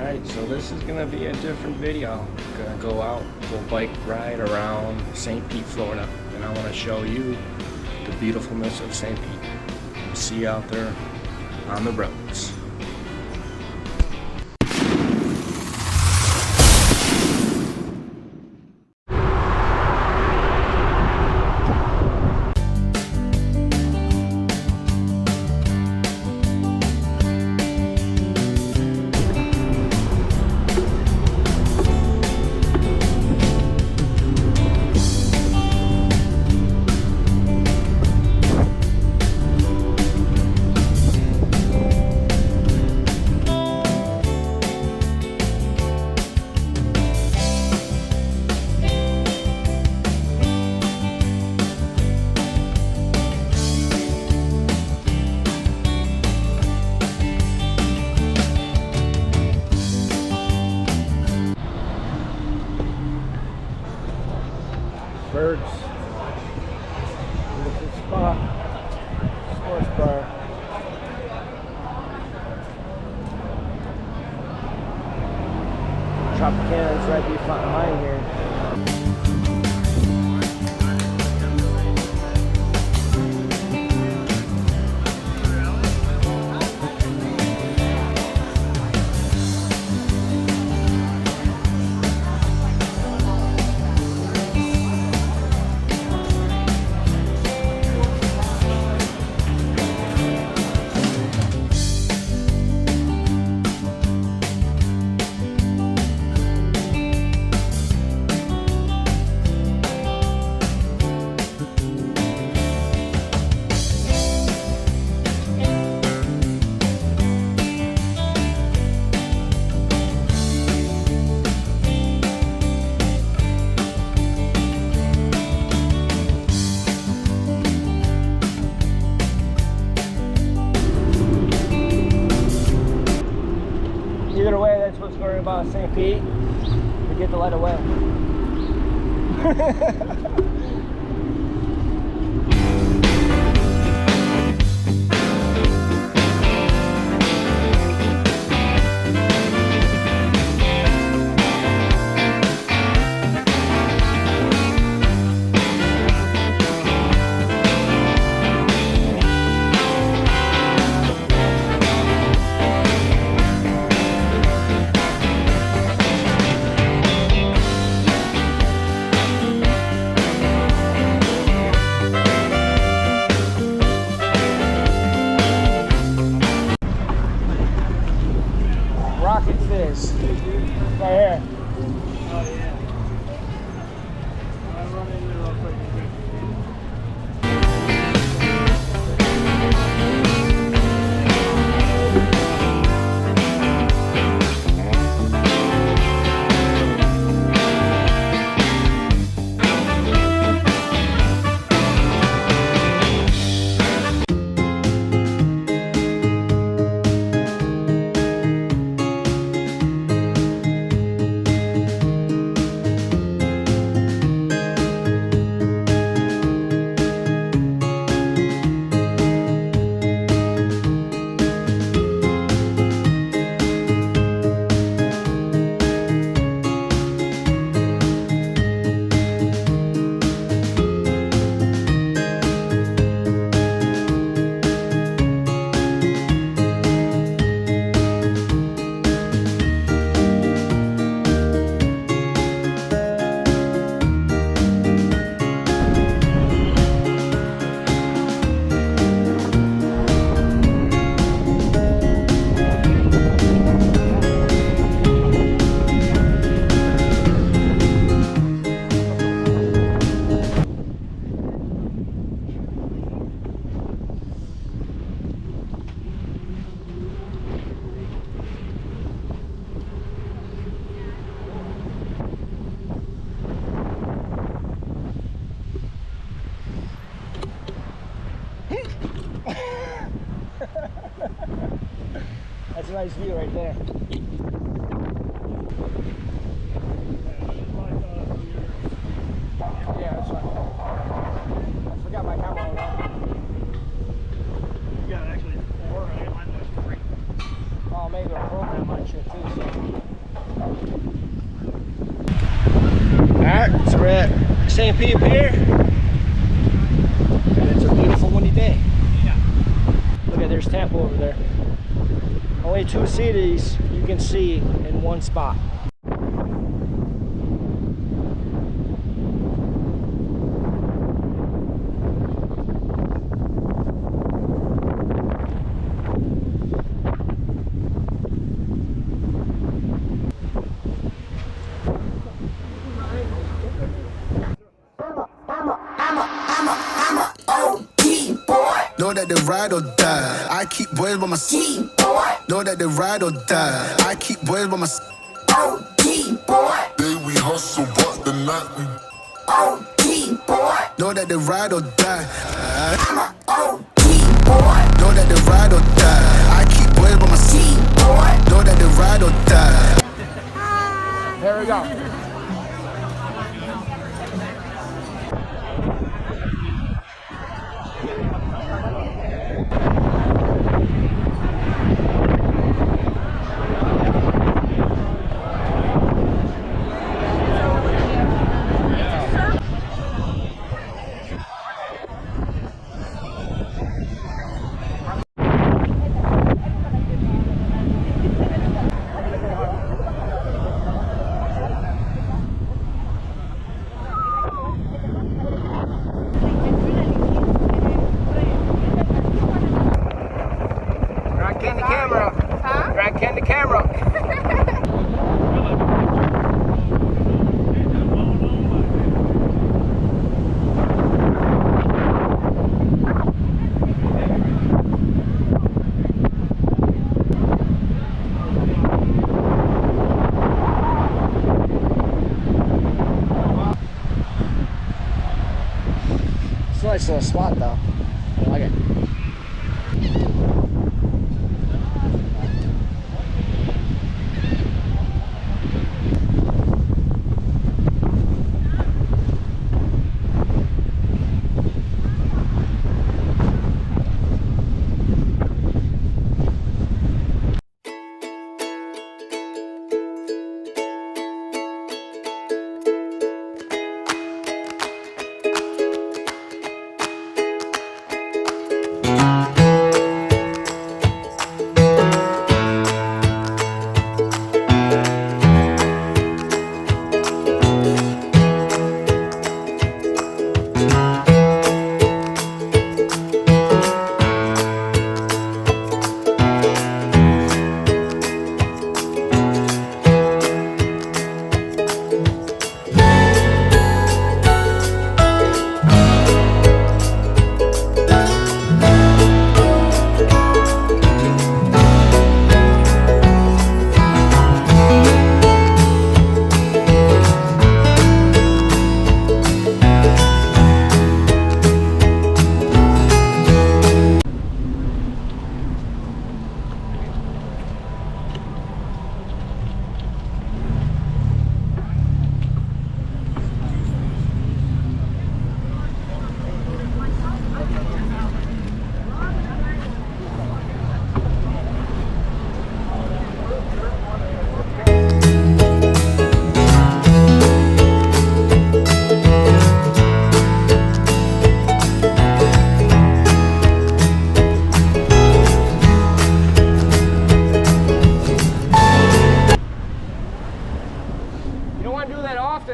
Alright, so this is gonna be a different video. I'm gonna go bike ride around St. Pete, Florida, and I want to show you the beautifulness of St. Pete. You see out there on the roads. Birds. Beautiful spot. Sports bar. Tropicana's right behind here. Either way, that's what's going about St. Pete. We get to let away. Rocket Fizz. Right here. Oh, yeah. I'll run in there real quick. That's a nice view right there. Yeah, that's right. I forgot my camera on. You got actually 4, I got mine was 3. Oh, maybe a program on shit too, so. St. Peter Pier, and it's a beautiful windy day. Look at there's Tampa over there. Only 2 cities you can see in one spot. Know that they ride or die. I keep boys by my side. Know that they ride or die. I keep boys by my side. Day we hustle, but the night we Know that they ride or die. Know that they ride or die. I keep boys by my side. Know that they ride or die. There we go. Can the camera. Huh? Drag can the camera. It's a nice little spot though. I like it.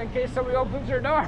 In case somebody opens their door.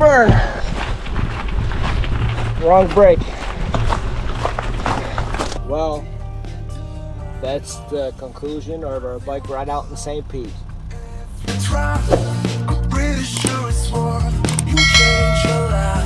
turn. Wrong brake. Well, that's the conclusion of our bike ride out in St. Pete. I'm pretty sure it's one. You change your life.